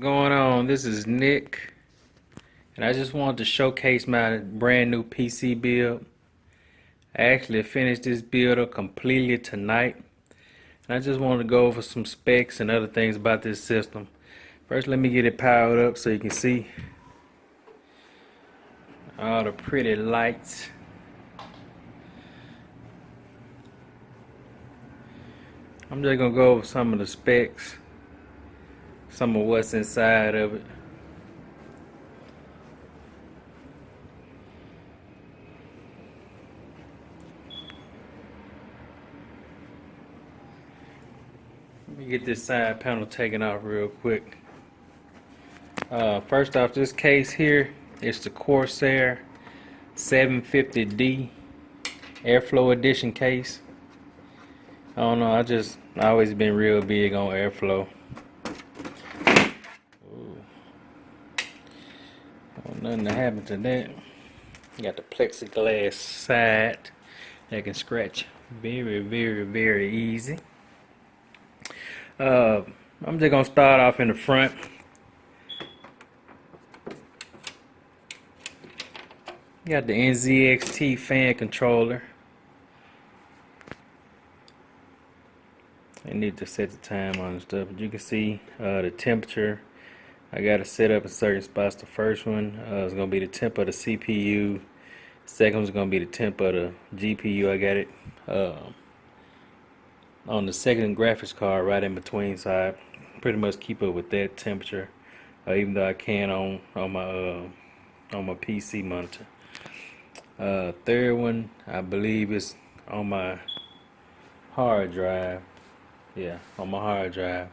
Going on? This is Nick, and I just wanted to showcase my brand new PC build. I actually finished this build up completely tonight, and I just wanted to go over some specs and other things about this system. First, let me get it powered up so you can see all the pretty lights. I'm just gonna go over some of the specs, some of what's inside of it. Let me get this side panel taken off real quick. First off, this case here is the Corsair 750D Airflow Edition case. I don't know, I always been real big on airflow. Ooh. Oh, nothing to happen to that. Got the plexiglass side that can scratch very easy. I'm just gonna start off in the front. Got the NZXT fan controller. I need to set the time on and stuff, but you can see the temperature. I got it set up in certain spots. The first one is going to be the temp of the CPU. Second one's going to be the temp of the GPU. I got it on the second graphics card right in between, so I pretty much keep up with that temperature, even though I can on my PC monitor. Third one, I believe, is on my hard drive. Yeah, on my hard drive.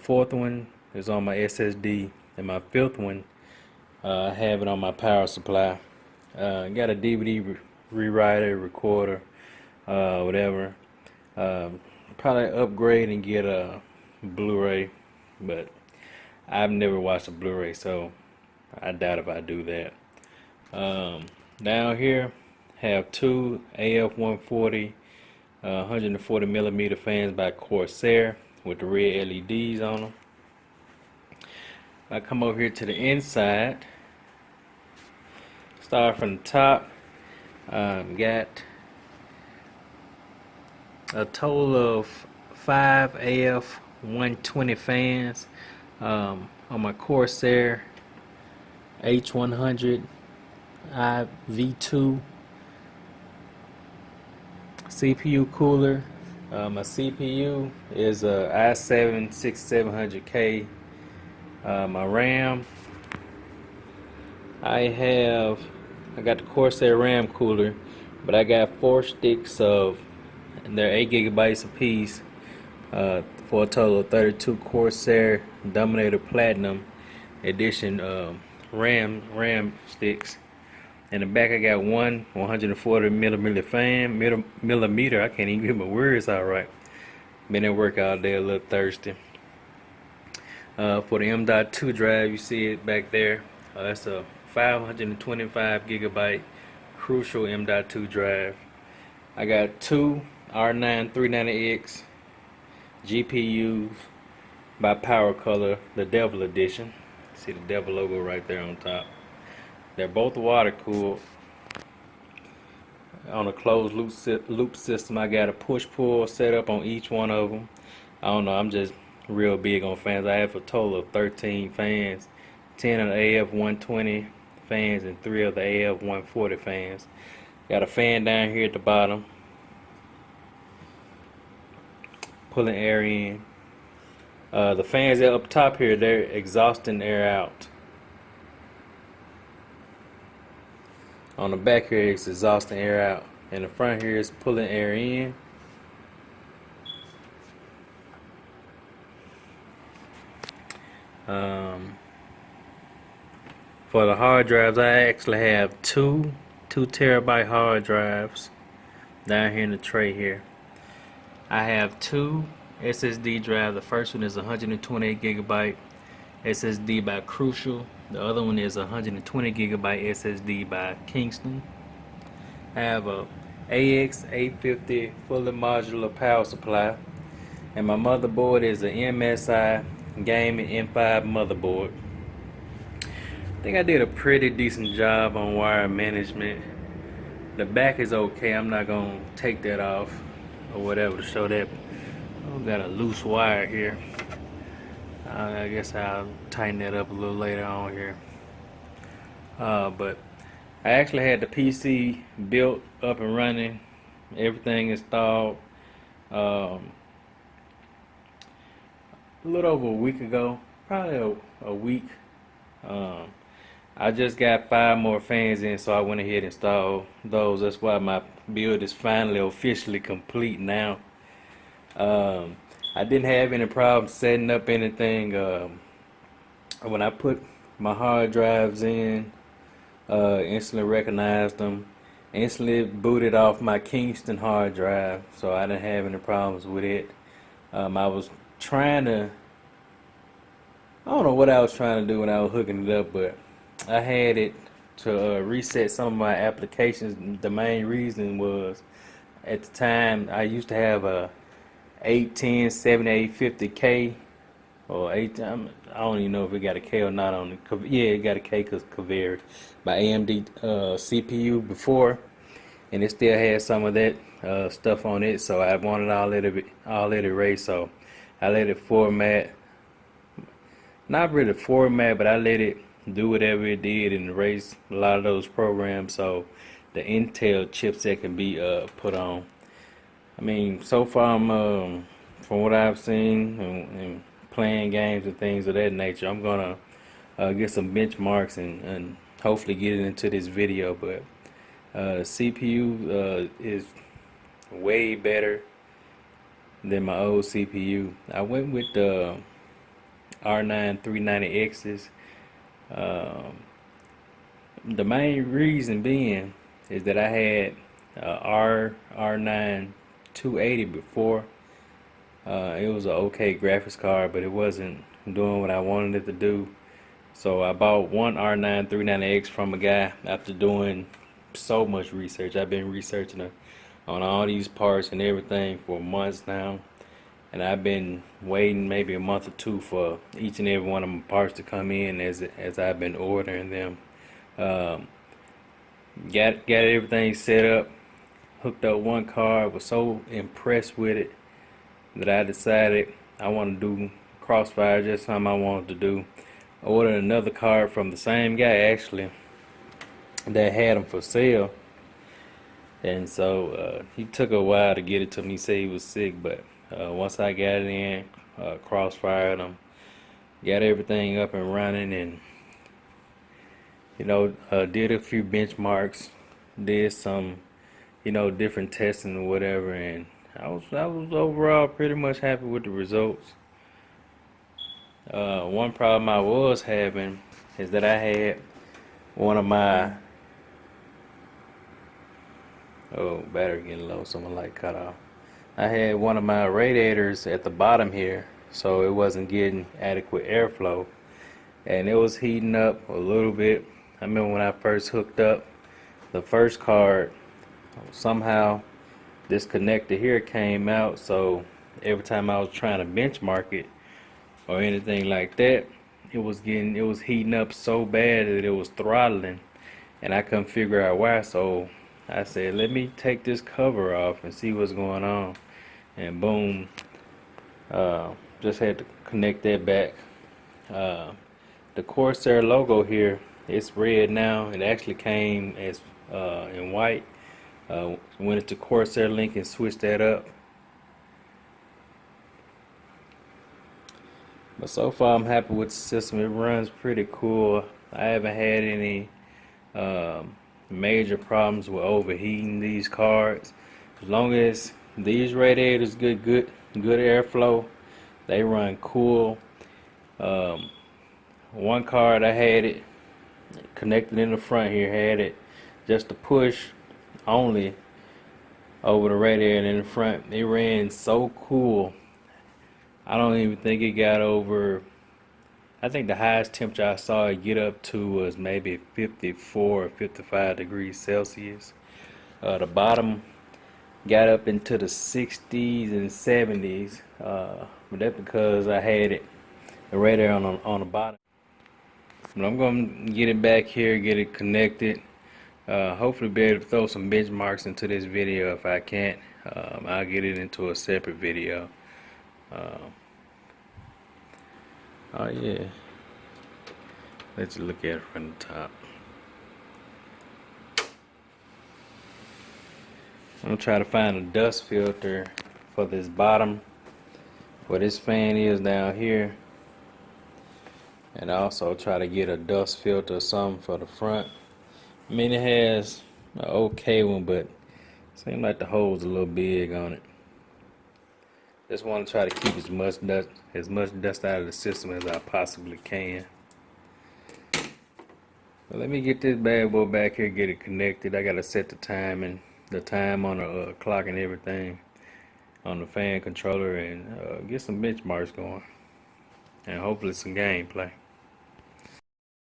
Fourth one is on my SSD, and my fifth one, I have it on my power supply. Got a DVD rewriter, recorder, whatever. Probably upgrade and get a Blu-ray, but I've never watched a Blu-ray, so I doubt if I do that. Down here, have two AF140 140 millimeter fans by Corsair with the red LEDs on them. I come over here to the inside. Start from the top. Got a total of 5 AF120 fans on my Corsair H100 IV2 CPU cooler. My CPU is a i7 6700K. My RAM, I got the Corsair RAM cooler, but I got 4 sticks of, and they're 8 gigabytes apiece, for a total of 32 Corsair Dominator Platinum Edition RAM sticks. In the back, I got one 140 millimeter fan, millimeter. I can't even get my words out right. Been at work all day, a little thirsty. For the M.2 drive, you see it back there. That's a 525 gigabyte Crucial M.2 drive. I got two R9 390X GPUs by Power Color, the Devil Edition. See the Devil logo right there on top. They're both water cooled. On a closed loop system, I got a push-pull set up on each one of them. I don't know, I'm just real big on fans. I have a total of 13 fans, 10 of the AF120 fans and 3 of the AF140 fans. Got a fan down here at the bottom, pulling air in. The fans up top here, they're exhausting air out. On the back here, it's exhausting air out. And the front here is pulling air in. For the hard drives, I actually have two 2 terabyte hard drives down here in the tray here. I have 2 SSD drives. The first one is 128 gigabyte SSD by Crucial. The other one is 120 gigabyte SSD by Kingston. I have a AX850 fully modular power supply, and my motherboard is a MSI gaming M5 motherboard. I think I did a pretty decent job on wire management. The back is okay. I'm not gonna take that off or whatever to show that. I've got a loose wire here. I guess I'll tighten that up a little later on here. But I actually had the PC built up and running, everything installed a little over a week ago, probably a week. I just got 5 more fans in, so I went ahead and installed those. That's why my build is finally officially complete now. I didn't have any problem setting up anything. When I put my hard drives in, instantly recognized them, instantly booted off my Kingston hard drive, so I didn't have any problems with it. I was trying to, I don't know what I was trying to do when I was hooking it up, but I had it to reset some of my applications. The main reason was, at the time, I used to have a 810 7850K or 8. I don't even know if it got a K or not on it. Yeah, it got a K because Corsair by AMD CPU before, and it still had some of that stuff on it. So I wanted all that erased. So I let it format. Not really format, but I let it do whatever it did and erase a lot of those programs so the Intel chipset can be put on. I mean, so far I'm from what I've seen and playing games and things of that nature, I'm gonna get some benchmarks and hopefully get it into this video. But the CPU is way better than my old CPU. I went with the R9 390X's. The main reason being is that I had R9 280 before. It was an okay graphics card, but it wasn't doing what I wanted it to do. So I bought one R9 390X from a guy after doing so much research. I've been researching on all these parts and everything for months now, and I've been waiting maybe a month or two for each and every one of my parts to come in as I've been ordering them. Got everything set up, hooked up one card, was so impressed with it that I decided I want to do Crossfire, just something I wanted to do. I ordered another card from the same guy actually that had them for sale, and so he took a while to get it to me. He said he was sick, but once I got it in, Crossfired them, got everything up and running, and did a few benchmarks, did some different testing or whatever, and I was overall pretty much happy with the results. One problem I was having is that I had one of my battery getting low, so my light cut off. I had one of my radiators at the bottom here, so it wasn't getting adequate airflow, and it was heating up a little bit. I remember when I first hooked up the first card, somehow this connector here came out, so every time I was trying to benchmark it or anything like that, it was heating up so bad that it was throttling, and I couldn't figure out why. So I said, let me take this cover off and see what's going on, and boom, just had to connect that back. The Corsair logo here, it's red now. It actually came as in white. Went into Corsair link and switched that up. But so far I'm happy with the system. It runs pretty cool. I haven't had any major problems with overheating these cards. As long as these radiators get good airflow, they run cool. One card I had it connected in the front here, had it just to push only over the radiator in the front. It ran so cool. I don't even think it got over, I think the highest temperature I saw it get up to was maybe 54 or 55 degrees Celsius. The bottom got up into the 60s and 70s, but that's because I had it the radiator on the bottom. But I'm gonna get it back here, get it connected. Hopefully be able to throw some benchmarks into this video. If I can't, I'll get it into a separate video. Oh yeah, let's look at it from the top. I'm gonna try to find a dust filter for this bottom, where this fan is down here, and also try to get a dust filter or something for the front. I mean, it has an okay one, but seems like the hole's a little big on it. Just want to try to keep as much dust out of the system as I possibly can. But let me get this bad boy back here, get it connected. I gotta set the time on the clock and everything on the fan controller, and get some benchmarks going, and hopefully some gameplay.